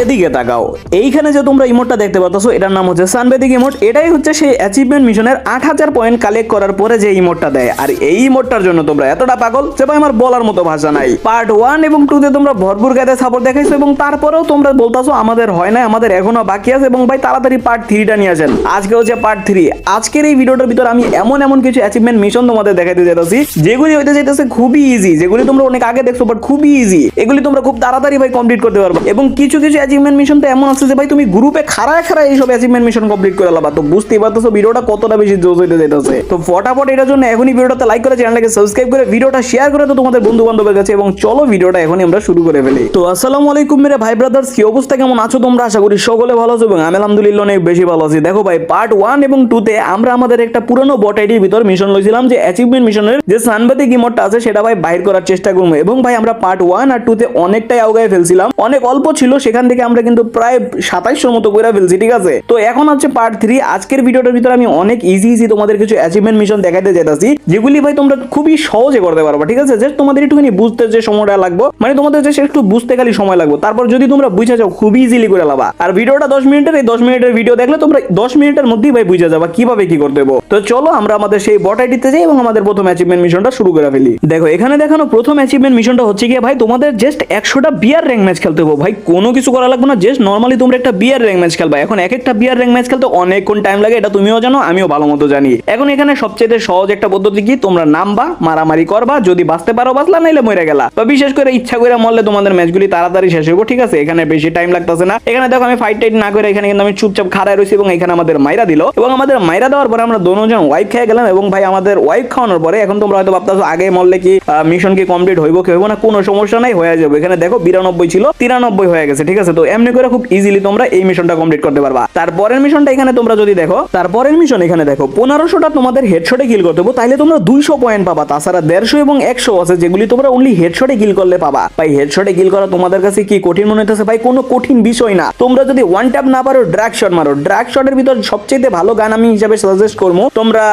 এদিকে তাকাও, এইখানে যে তোমরা ইমোটটা দেখতে পাচ্ছ এটার নাম হচ্ছে সানবেদিক ইমোট। এটাই হচ্ছে সেই অ্যাচিভমেন্ট মিশনের 8000 পয়েন্ট কালেক্ট করার পরে যে ইমোটটা দেয়। আর এই ইমোটটার জন্য তোমরা এতটা পাগল যে ভাই আমার বলার মতো ভাষা নাই। পার্ট 1 এবং 2 তে তোমরা ভরপুর গায়ে সাপোর্ট দেখাইছো এবং তারপরেও তোমরা বলতাছো আমাদের হয় না, আমাদের এখনো বাকি আছে এবং ভাই তাড়াতাড়ি পার্ট 3টা নিয়ে আসেন। আজকে হচ্ছে পার্ট 3। আজকের এই ভিডিওটার ভিতর আমি এমন কিছু অ্যাচিভমেন্ট মিশন তোমাদের দেখাইতে যাচ্ছি যেগুলি হইতে যাইতেছে খুবই ইজি, যেগুলি তোমরা অনেক আগে দেখছো বাট খুবই ইজি। এগুলি তোমরা খুব তাড়াতাড়ি ভাই কমপ্লিট করতে পারবে এবং কিছু অ্যাচিভমেন্ট মিশন তো এমন আছে যে ভাই তুমি গ্রুপে খাড়ায় এইসব অ্যাচিভমেন্ট মিশন কমপ্লিট করে লাবা। তো বুঝতেই পারতেছো ভিডিওটা কতটা বেশি জোশ হইতে যাইতেছে। তো ফটাফট এটার জন্য এখনই ভিডিওটা লাইক করে চ্যানেলটাকে সাবস্ক্রাইব করে ভিডিওটা শেয়ার করে তো তোমাদের বন্ধু বান্ধবের কাছে এবং চলো ভিডিওটা এখনই আমরা শুরু করে ফেলি। তো আসসালামু আলাইকুম মেরে ভাই ব্রাদার্স, কি অবস্থা, কেমন আছো তোমরা? আশা করি সকলে ভালো আছো এবং আমি আলহামদুলিল্লাহ অনেক বেশি ভালো আছি। দেখো ভাই পার্ট 1 এবং 2 তে আমরা আমাদের একটা পুরনো বট আইডির ভিতর মিশন লইছিলাম যে অ্যাচিভমেন্ট মিশনের যে সানবেদিক ইমোটটা আছে সেটা ভাই বাইর করার চেষ্টা করব এবং ভাই আমরা পার্ট 1 আর 2 তে অনেকটাই আগায় ফেলছিলাম, অনেক অল্প ছিল, সেখান থেকে আমরা কিন্তু প্রায় 2700 মতো করে ফেলছি, ঠিক আছে। তো এখন হচ্ছে পার্ট 3। আজকের ভিডিওটার ভিতরে আমি অনেক ইজি তোমাদের কিছু অ্যাচিভমেন্ট মিশন দেখাইতে যাইতাছি যেগুলি ভাই তোমরা খুবই সহজে করতে পারবে, ঠিক আছে। যে তোমাদের একটুখানি বুঝতে যে সময়টা লাগবে, মানে তোমাদের যে একটু বুঝতে খালি সময় লাগবে, তারপর যদি তোমরা বুঝে যাও খুবই ইজিলি করে লাবা। আর ভিডিওটা 10 মিনিটের, এই 10 মিনিটের ভিডিও দেখলে তোমরা 10 মিনিটের মধ্যেই ভাই বুঝে যাবা কিভাবে কি করতে হবে। তো চলো আমরা আমাদের সেই বট আইডিতে যাই এবং আমাদের প্রথম অ্যাচিভমেন্ট মিশনটা শুরু করে ফেলি। দেখো এখানে দেখানো প্রথম অ্যাচিভমেন্ট মিশনটা হচ্ছে কি ভাই তোমাদের জাস্ট 100টা বিয়ার র্যাঙ্ক ম্যাচ খেলতে হবে। ভাই কোনো কিছু করা লাগবে না, জাস্ট নরমালি তোমরা একটা বিয়ার র্যাঙ্ক ম্যাচ খেলবা। এখন এক একটা বিয়ার র্যাঙ্ক ম্যাচ খেলতে অনেকক্ষণ টাইম লাগে, এটা তুমিও জানো আমিও ভালো মতো জানি। এখন এখানে সবচেয়ে সহজ একটা পদ্ধতি কি, তোমরা নামবা, মারামারি করবা, যদি বাঁচতে পারো বাঁচলা, নাইলে মরে গেলা। বা বিশেষ করে ইচ্ছা করে মরলে তোমাদের ম্যাচগুলি তাড়াতাড়ি শেষ হইব, ঠিক আছে। এখানে বেশি টাইম লাগতেছে না। এখানে দেখো আমি ফাইট টাইট না করে এখানে কিন্তু আমি চুপচাপ খাড়ায় রয়েছি এবং এখানে আমাদের মাইরা দিল এবং আমাদের মাইরা দেওয়ার পরে আমরা দুজন ওয়াইফ খেয়ে গেলাম এবং ভাই আমাদের ওয়াইফ খাওয়ানোর পরে এখন তোমরা হয়তো ভাবতেছো আগে মরলে কি মিশন কি কমপ্লিট হইব কি হইব না, কোনো সমস্যা নাই, হয়ে যাবে। এখানে দেখো 92 ছিল 93 হয়ে গেছে, ঠিক আছে। তো এমনি করে খুব ইজিলি তোমরা এই মিশনটা কমপ্লিট করতে পারবা। তারপরের মিশনটা এখানে তোমরা যদি দেখো, তারপরের মিশন এখানে দেখো 1500টা তোমাদের হেডশটে কিল করতে হবে, তাইলে তোমরা 200 পয়েন্ট পাবা। তাছাড়া 150 এবং 100 আছে যেগুলি তোমরা অনলি হেডশটে কিল করলে পাবা। ভাই হেডশটে কিল করা তোমাদের কাছে কি কঠিন মনে হইতেছে? ভাই কোনো কঠিন বিষয় না। তোমরা যদি ওয়ান ট্যাপ না পারো ড্র্যাগ শট মারো। ড্র্যাগ শটের ভিতর সবচেয়ে ভালো গান আমি হিসাবে সাজেস্ট করবো তোমরা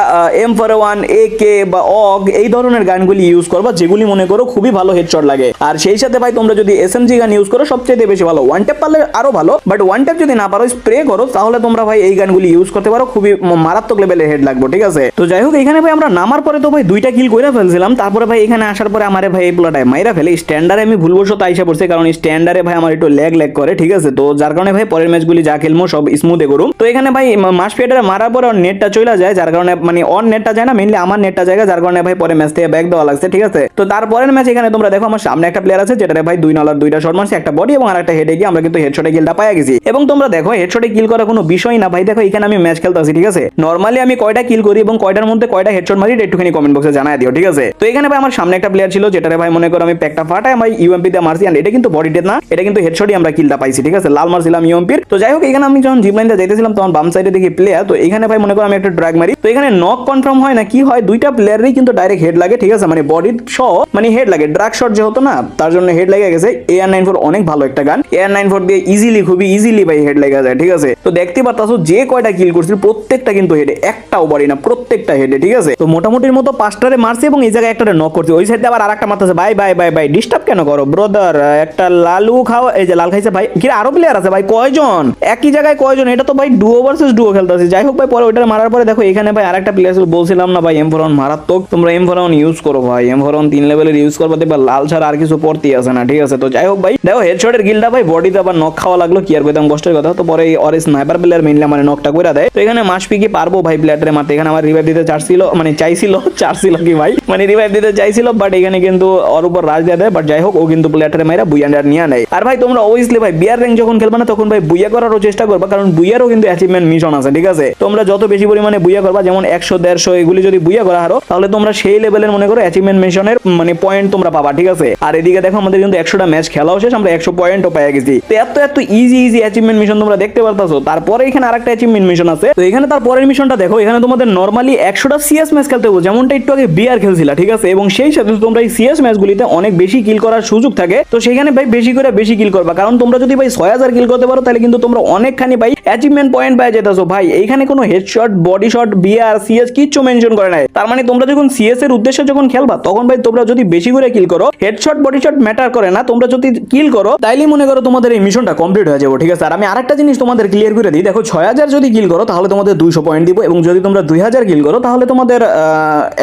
M41 AK বা অগ এই ধরনের গানগুলি ইউজ করবা, যেগুলি মনে করো খুবই ভালো হেডশট লাগে। আর সেই সাথে ভাই তোমরা যদি SMG গান ইউজ করো সবচেয়ে বেশি ভালো। ওয়ান ট্যাপ পারলে আরো ভালো, বাট ওয়ান ট্যাপ যদি না পারো স্প্রে করো তাহলে তোমরা ভাই এই গানগুলি ইউজ করতে পারো, খুবই মারাত্মক লেভেলে হেড লাগবে, ঠিক আছে। তো যাই হোক এখানে ভাই আমরা নামার পরে তো ভাই 2টা কিল করে ফেলছিলাম। তারপরে ভাই এখানে আসার পরে আমারে ভাই এই প্লাটায় মাইরা ফেলে স্ট্যান্ডারে আমি ভুলবশত আইসা পড়ছি, কারণ স্ট্যান্ডারে ভাই আমার একটু ল্যাগ করে, ঠিক আছে। তো যার কারণে ভাই পরের ম্যাচগুলি যা খেলবো সব স্মুথে করুম। তো এখানে ভাই মাস পিটারে মারার পরে ওর নেটটা চলে যায়, যার কারণে মানে অন নেটটা যায় না, মেইনলি আমার নেটটা যায়, যার কারণে ভাই পরে ম্যাচ থেকে ব্যাক দেওয়া লাগছে, ঠিক আছে। তো তারপরের ম্যাচ এখানে তোমরা দেখো আমার সামনে একটা প্লেয়ার আছে যেটারে ভাই 2 নলার 2টা শট মারছে, একটা বডি এবং আরেকটা হেডে গিয়ে আমরা কিন্তু হেডশটে কিলটা পাইয়া গেছি। এবং তোমরা দেখো হেডশটে কিল করা কোনো বিষয় না ভাই। দেখো এখানে আমি ম্যাচ খেলতেছি, ঠিক আছে। নরমালি আমি কয়টা কিল করি এবং কয়টার মধ্যে কয়টা হেডশট মারি একটুখানি কমেন্ট বক্সে জানাই দিও, ঠিক আছে। তো এখানে ভাই আমার সামনে একটা প্লেয়ার ছিল যেটারে ভাই মনে করো আমি প্যাকটা ফাটাই আমি ইউএমপি তে মারছি, আর এটা কিন্তু বডি ডেথ না, এটা কিন্তু হেডশটই আমরা কিলটা পাইছি, ঠিক আছে। লাল মারছিলাম ইউএমপির। তো যাই হোক এখানে আমি যখন জিপ লাইনটা যাইতেছিলাম তখন বাম সাইডে দেখি প্লেয়ার, তো এখানে ভাই মনে করো আমি একটা ড্র্যাগ মারি, তো এখানে নক কনফার্ম হয় না কি হয়, 2টা প্লেয়ারই কিন্তু ডাইরেক্ট হেড লাগে, ঠিক আছে। মানে বডি সহ মানে হেড লাগে, ড্র্যাগ শট যে হতো না তার জন্য হেড লেগে গেছে। AR94 অনেক ভালো একটা গান, AR94 দিয়ে ইজিলি খুবই ইজিলি ভাই হেড লেগে যায়, ঠিক আছে। তো দেখতে পাচ্ছো যে কয়টা কিল করছিল প্রত্যেকটা কিন্তু হেডে, একটাও বডি না, প্রত্যেকটা হেডে, ঠিক আছে। তো মোটামুটির মতো 5টারে মারছে এবং এই জায়গায় একটারে নক করছে, ওই সাইডে আবার আরেকটা মারতেছে। ভাই ভাই ভাই ভাই ডিস্টার্ব কেন করো ব্রাদার, একটা লালু খাও, এই যে লাল খাইছে ভাই। কি আরো প্লেয়ার আছে ভাই, কয়জন একই জায়গায় কয়জন? এটা তো ভাই ডুও ভার্সেস ডুও খেলতেছে। যাই হোক ভাই পরে ওইটা মারার পরে দেখো এখানে ভাই আরেকটা প্লেয়ার ছিল, বলছিলাম না ভাই M41 মারাত্মক, তোমরা M41 ইউজ করো ভাই, M41 3 লেভেলের ইউজ করবা, দেখবা লাল ছাড়া আর কিছু পড়তেই আছে না, ঠিক আছে। তো যাই হোক ভাই দেখো হেডশটের গিলটা ভাই বডিতে আবার নক খাওয়া লাগলো, কি আর কইতাম কষ্টের কথা। তো পরে ওর স্নাইপার প্লেয়ার মেইনলি মানে নকটা কইরা দেয়। তো এখানে মাস পিকে পারবো ভাই প্লেয়ারে মারতে। এখানে আমার রিভাইভ দিতে চাইছিল কি ভাই, মানে রিভাইভ দিতে চাইছিল, বাট এখানে কিন্তু ওর উপর রাজ দিয়ে দেয়। বাট যাই হোক ও কিন্তু প্লেয়ারে মাইরা বুইয়ান্ডার নিয়ে নেয়। আর ভাই তোমরা অবভিয়াসলি ভাই বিয়ার র্যাঙ্ক যখন খেলবা না তখন ভাই বুইয়া করারও চেষ্টা করবা, কারণ বুইয়ারও কিন্তু অ্যাচিভমেন্ট মিশন আছে, ঠিক আছে। তোমরা যত বেশি পরিমাণে বুইয়া করবা, যেমন 100 150 এগুলি যদি বুইয়া করা হারো তাহলে তোমরা সেই লেভেলের মনে করো অ্যাচিভমেন্ট মিশনের মানে পয়েন্ট তোমরা পাবা, ঠিক আছে। আর এদিকে দেখো আমাদের কিন্তু 100টা ম্যাচ খেলাও শেষ, আমরা 100 পয়েন্টও পেয়ে গেছি। তো এত ইজি অ্যাচিভমেন্ট মিশন তোমরা দেখতে পারতাছো। তারপরে এখানে আরেকটা অ্যাচিভমেন্ট মিশন আছে। তো এখানে তারপরের মিশনটা দেখো, এখানে তোমাদের নরমালি 100টা সিএস ম্যাচ খেলতে হবে, যেমনটা একটু আগে বিআর খেলছিলা, ঠিক আছে। এবং সেই সাথে তোমরা এই সিএস ম্যাচগুলিতে অনেক বেশি কিল করার সুযোগ থাকে। তো সেখানে ভাই বেশি কিল করবা, কারণ তোমরা যদি ভাই 6000 কিল করতে পারো তাহলে কিন্তু তোমরা অনেকখানি ভাই অ্যাচিভমেন্ট পয়েন্ট পেয়ে যেতেছো। ভাই এইখানে কোনো headshot body shot BR CS কিচ্ছু মেনশন করে নাই। তার মানে তোমরা যখন সিএস এর উদ্দেশ্যে যখন খেলবা তখন ভাই তোমরা যদি বেশি করে কিল করো, হেডশট বডি শট ম্যাটার করে না, তোমরা যদি কিল করো তাইলে মনে করো তোমাদের এই মিশনটা কমপ্লিট হয়ে যাবে, ঠিক আছে। আর আমি আরেকটা জিনিস তোমাদের ক্লিয়ার করে দিই, দেখো 6000 যদি কিল করো তাহলে তোমাদের 200 পয়েন্ট দিব, এবং যদি তোমরা 2000 কিল করো তাহলে তোমাদের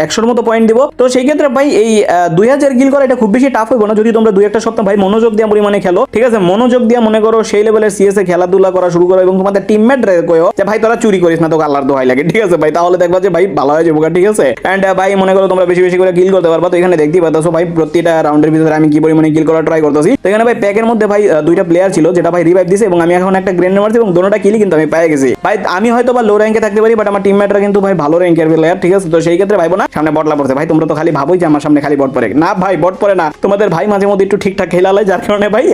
100 মতো পয়েন্ট দিব। তো সেই ক্ষেত্রে ভাই এই 2000 কিল করা এটা খুব বেশি টাফ হইব না যদি তোমরা 2-1 সপ্তাহ ভাই মনোযোগ দিয়ে পরিমাণে খেলো, ঠিক আছে। মনোযোগ দিয়ে মনে করো সেই লেভেলের সিএস এ খেলাধুলা করা শুরু করো, এবং তোমাদের টিমমেট রে কয়ো যে ভাই তোরা চুরি করিস না, তো আল্লাহর দোহাই লাগে, ঠিক আছে ভাই, তাহলে দেখবা যে ভাই ভালো হয়ে যাবে, ঠিক আছে। এন্ড ভাই মনে করো তোমরা বেশি বেশি করে কিল করতে পারবা। তো এখানে দেখতেই পাচ্ছো ভাই প্রতিটা রাউন্ডের ভিতরে আমি কি পরিমাণে কিল করা ট্রাই করতেছি। তো এখানে ভাই প্যাকের মধ্যে ভাই 2টা প্লেয়ার ছিল যেটা ভাই রিভাইভ দিয়েছে, এবং আমি এখন একটা গ্রেনেড মারছি, এবং দোনোটা কিলই কিন্তু আমি পেয়ে গেছি। ভাই আমি হয়তো বা লো র্যাঙ্কে থাকতে পারি, বাট আমার টিমমেটরা কিন্তু ভাই ভালো র্যাঙ্কের প্লেয়ার, ঠিক আছে। তো সেই ক্ষেত্রে ভাইবো না সামনে বটলা পড়ছে, ভাই তোমরা তো খালি ভাবোই যে আমার সামনে খালি বট পড়ে, না ভাই বট পড়ে না, তোমাদের ভাই মাঝে মধ্যে একটু ঠিকঠাক খেলা হয়, যার কারণে ভাই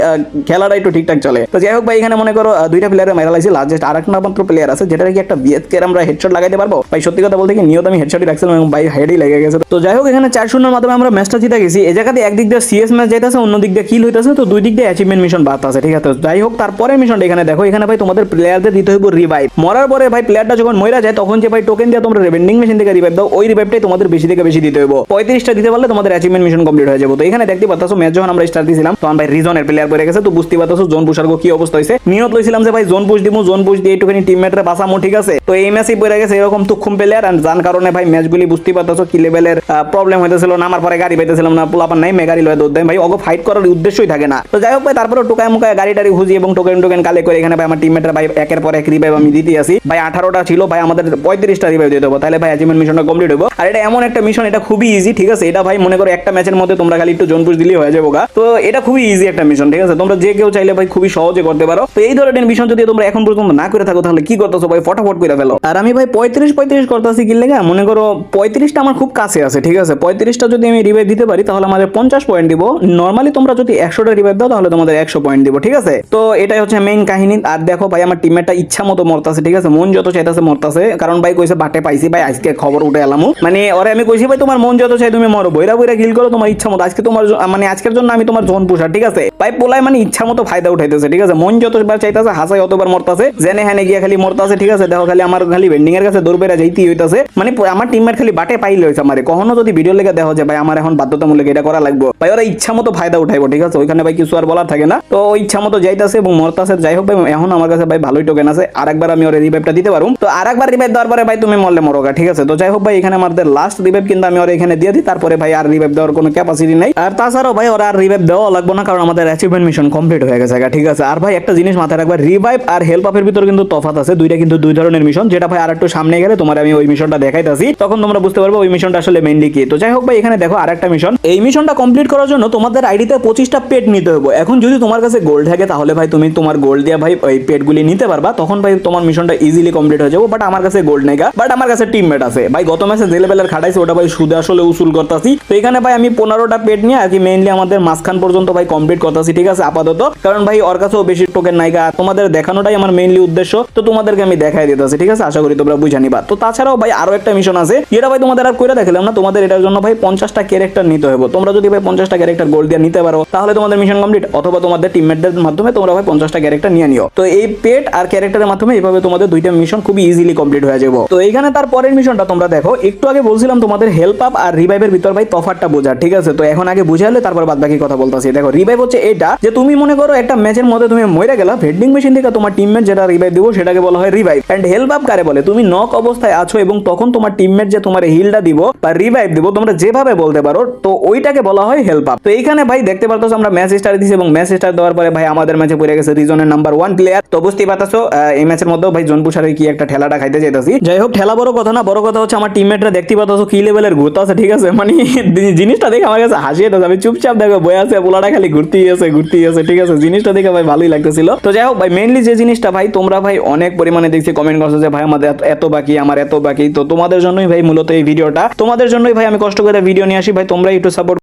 খেলাটা একটু ঠিকঠাক চলে। তো যাই হোক ভাই এখানে মনে করো 2টা প্লেয়ারে মারা লাগছে, লাস্ট আরেকটা মাত্র প্লেয়ার আছে যেটা কি একটা বিএসকে আমরা হেডশট লাগাইতে পারবো। ভাই সত্যি কথা বলতে কি নিয়ত আমি হেডশটই রাখছিলাম, এবং ভাই হেডই লেগে গেছে। তো যাই হোক এখানে 4-0 মাধ্যমে আমরা ম্যাচটা জিতে গেছি। এই জায়গাতে একদিক দিয়ে সিএস ম্যাচ যাইতেছে, অন্য দিক দিয়ে কিল হইতেছে, তো দুই দিক দিয়ে অ্যাচিভমেন্ট মিশন বাদ আছে, ঠিক আছে। যাই হোক তারপরে মিশনটা এখানে দেখো, এখানে ভাই তোমাদের প্লেয়ারদের দিতে হইব রিভাইভ। মরার পরে ভাই প্লেয়ারটা যখন মরে যায় তখন যে ভাই টোকেন দিয়ে তোমরা ভেন্ডিং মেশিন থেকে রিভাইভ দাও, ওই রিভাইভটাই তোমাদের বেশি থেকে বেশি দিতে হইব। 35টা দিতে পারলে তোমাদের অ্যাচিভমেন্ট মিশন কমপ্লিট হয়ে যাবে। তো এখানে দেখতে পাচ্ছ ম্যাচ যখন আমরা স্টার্ট দিয়েছিলাম তখন ভাই রিজনের প্লেয়ার পড়ে গেছে, তো বুঝতে পারছো জোন পুশার কি অবস্থা হয়েছে। নিয়ত লইছিলাম যে ভাই জোন পুশ দিব, জোন পুশ দিয়ে একটুখানি টিমমেটরে বাঁচামো, ঠিক আছে। তো এই ম্যাচই পড়ে গেছে এরকম তুক্ষুম প্লেয়ার, আর যার কারণে ভাই ম্যাচগুলি বুঝতে পারছো কি লেভেলের প্রবলেম হইতেছিল না। আমার পরে গাড়ি পাইতেছিলাম না, পোলাপান নাই মেগারি লয়ে দৌড় দেয় ভাই, ওকে ফাইট করার উদ্দেশ্যই থাকে না। তো যাই হোক ভাই তারপরে টোকায় মুকায় গাড়ি টাড়ি খুঁজি এবং টোকেন কালে করে এখানে ভাই আমার টিমমেটরা ভাই একের পর এক রিভাইভ আমি দিতে আসি। ভাই 18টা ছিল ভাই, আমাদের 35টা রিভাইভ দিতে হবে, তাহলে ভাই অ্যাচিভমেন্ট মিশনটা কমপ্লিট হবে। আর এটা এমন একটা মিশন, এটা খুবই ইজি, ঠিক আছে। এটা ভাই মনে করো একটা ম্যাচের মধ্যে তোমরা খালি একটু জোন পুশ দিলেই হয়ে যাবে। তো এটা খুবই ইজি একটা মিশন, ঠিক আছে। তোমরা যে কেউ চাইলে ভাই খুবই সহজে করতে পারো। তো এই ধরনের মিশন যদি তোমরা এখন পর্যন্ত না করে থাকো তাহলে কি করতেছো ভাই, ফটাফট করে ফেলো। আর আমি ভাই 35 করতেছি কি লেগা, মনে করো 35টা আমার খুব কাছে আছে, ঠিক আছে। 35টা যদি আমি রিভাইভ দিতে পারি তাহলে আমাদের 50 পয়েন্ট দিব। নরমালি তোমরা যদি 100টা রিভাইভ দাও তাহলে তোমাদের 100 পয়েন্ট দিব, ঠিক আছে। তো এটাই হচ্ছে মেইন কাহিনী। আর দেখো ভাই আমার টিমমেটটা ইচ্ছা মতো মরতাছে, ঠিক আছে, মন যত চাইতাছে মরতাছে, কারণ ভাই কইছে বাটে পাইছি ভাই, আজকে খবর উঠে এলামু, মানে ওরে আমি কইছি ভাই তোমার মন যত চাই তুমি মরো, বইরা বইরা কিল করো তোমার ইচ্ছা মতো, আজকে তোমার মানে আজকের জন্য আমি তোমার জোন পুষার, ঠিক আছে। ভাই পোলাই মানে ইচ্ছা মতো ফায়দা উঠাইতেছে, ঠিক আছে। মন যতবার চাইতাছে হাসাই অতবার মরতাছে, জেনে হ্যানে গিয়া খালি মরতাছে, ঠিক আছে। দেখো খালি আমার খালি ভেন্ডিং এর কাছে দৌড় বেড়া যাইতেই হইতাছে, মানে আমার টিমমেট খালি বাটে পাইলে হইছে আমারে। কখনো যদি ভিডিও লেগে দেখো যে ভাই আমার এখন বাধ্যতামূলক এটা করা লাগবে, ভাই ওরা ইচ্ছা মতো ফায়দা উঠাইবো, ঠিক আছে। ওইখানে ভাই কিছু আর বলার থাকে না, তো ইচ্ছা মতো যাইতাছে এবং মরতাছে। যাই হোক ভাই এখন আমার কাছে ভাই ভালোই টোকেন আছে, আরেকবার আমি ওরে রিভাইভটা দিতে পারুম। তো আরেকবার রিভাইভ দেওয়ার পরে ভাই তুমি মরলে মরোগা, ঠিক আছে। তো যাই হোক ভাই এখানে আমাদের লাস্ট রিভাইভ কিন্তু আমি ওরে এখানে দিয়ে দিই, তারপরে ভাই আর রিভাইভ দেওয়ার কোনো ক্যাপাসিটি নাই। আর তাছাড়াও ভাই ওরা আর রিভাইভ দেওয়া লাগবে না, কারণ আমাদের অ্যাচিভমেন্ট মিশন কমপ্লিট হয়ে গেছে, ঠিক আছে। আর ভাই একটা জিনিস মাথায় রাখবা, রিভাইভ আর হেল্প আপের ভিতর কিন্তু তফাৎ আছে, দুইটা কিন্তু দুই ধরনের মিশন, যেটা ভাই আর একটু সামনে গেলে তোমার আমি ওই মিশনটা দেখাইতাছি, তখন তোমরা বুঝতে পারবে ওই মিশনটা আসলে মেইনলি কি। তো যাই হোক ভাই এখানে দেখো আরেকটা মিশন, এই মিশনটা কমপ্লিট করার জন্য তোমাদের আইডিতে 25টা পেট নিতে হবে। এখন যদি তোমার কাছে গোল্ড থাকে তাহলে ভাই তুমি তোমার গোল্ড দিয়ে ভাই ওই পেটগুলি নিতে পারবা, তখন ভাই তোমার মিশনটা ইজিলি কমপ্লিট হয়ে যাবে। বাট আমার কাছে গোল্ড নাই গা, বাট আমার কাছে টিমমেট আছে ভাই, গত ম্যাচে যে লেভেলের খাটাইছে ওটা ভাই সুদে আসলে উসুল করতেছি। তো এখানে ভাই আমি 15টা পেট নিয়ে আর কি মেইনলি আমাদের মাঝখান পর্যন্ত ভাই কমপ্লিট করতেছি, ঠিক আছে আপাতত, কারণ ভাই ওর কাছেও বেশি টোকেন নাই গা, তোমাদের দেখানোটাই আমার মেইনলি উদ্দেশ্য। তো তোমাদেরকে আমি দেখাই দিতেছি, ঠিক আছে, আশা করি তোমরা বুঝে নিবা। তো তাছাড়াও ভাই আরো একটা মিশন আছে, যেটা ভাই তোমাদের আর কইরা দেখালাম না, তোমাদের এটার জন্য ভাই 50টা ক্যারেক্টার নিতে হবে। তোমরা যদি ভাই 50টা ক্যারেক্টার গোল্ড দিয়ে নিতে পারো তাহলে তোমাদের মিশন কমপ্লিট, অথবা তোমাদের টিমমেটদের মাধ্যমে তোমরা ভাই 50টা ক্যারেক্টার নিয়ে নিও। তো এই পেট আর ক্যারেক্টারের মাধ্যমে এইভাবে তোমাদের দুইটা মিশন খুবই ইজিলি কমপ্লিট হয়ে যাবে। তো এইখানে তার পরের মিশনটা তোমরা দেখো, একটু আগে বলছিলাম তোমাদের হেল্প আপ আর রিভাইভের ভিতর ভাই তফাৎটা বোঝার, ঠিক আছে। তো এখন আগে বুঝালে তারপর বাদ বাকি কথা বলতাছি। দেখো রিভাইভ হচ্ছে এটা যে তুমি মনে করো একটা ম্যাচের মধ্যে তুমি মরে গেলা, ভেন্ডিং মেশিন থেকে তোমার টিমমেট যেটা রিভাইভ দিব সেটাকে বলা হয় রিভাইভ। এন্ড হেল্প আপ কারে বলে, তুমি নক অবস্থায় আছো এবং তখন তোমার টিমমেট যে তোমার হিলটা দিব বা রিভাইভ দিব, তোমরা যেভাবে বলতে পারো, তো ওইটাকে বলা হয় হেল্প আপ। তো এইখানে ভাই দেখতে পারতো আমরা ম্যাচ স্টার্ট দিছি, এবং ম্যাচ স্টার্ট দেওয়ার পরে ভাই আমাদের ম্যাচে পড়ে গেছে রিজনের নাম্বার 1 প্লেয়ার। তো বুঝতেই পারতাছো এই ম্যাচের মধ্যে ভাই জনপুষারে কি একটা ঠেলাটা খাইতে যাইতাছি। যাই হোক ঠেলা বড় কথা না, বড় কথা হচ্ছে আমার টিমমেটরা দেখতে পারতাছো কি লেভেলের ঘুরতে আছে, ঠিক আছে। মানে জিনিসটা দেখে আমার কাছে হাসি এসেছে, আমি চুপচাপ দেখো বয়ে আছে, পোলাটা খালি ঘুরতেই আছে, ঠিক আছে। জিনিসটা দেখে ভাই ভালোই লাগতেছিল। তো যাই হোক ভাই মেইনলি যে জিনিসটা ভাই তোমরা ভাই অনেক পরিমাণে দেখছি কমেন্ট করছো যে ভাই আমাদের এত বাকি, আমার এত বাকি। তো তোমাদের জন্যই ভাই মূলত এই ভিডিওটা, তোমাদের জন্যই ভাই আমি কষ্ট করে ভিডিও নিয়ে আসি ভাই, তোমরা একটু সাপোর্ট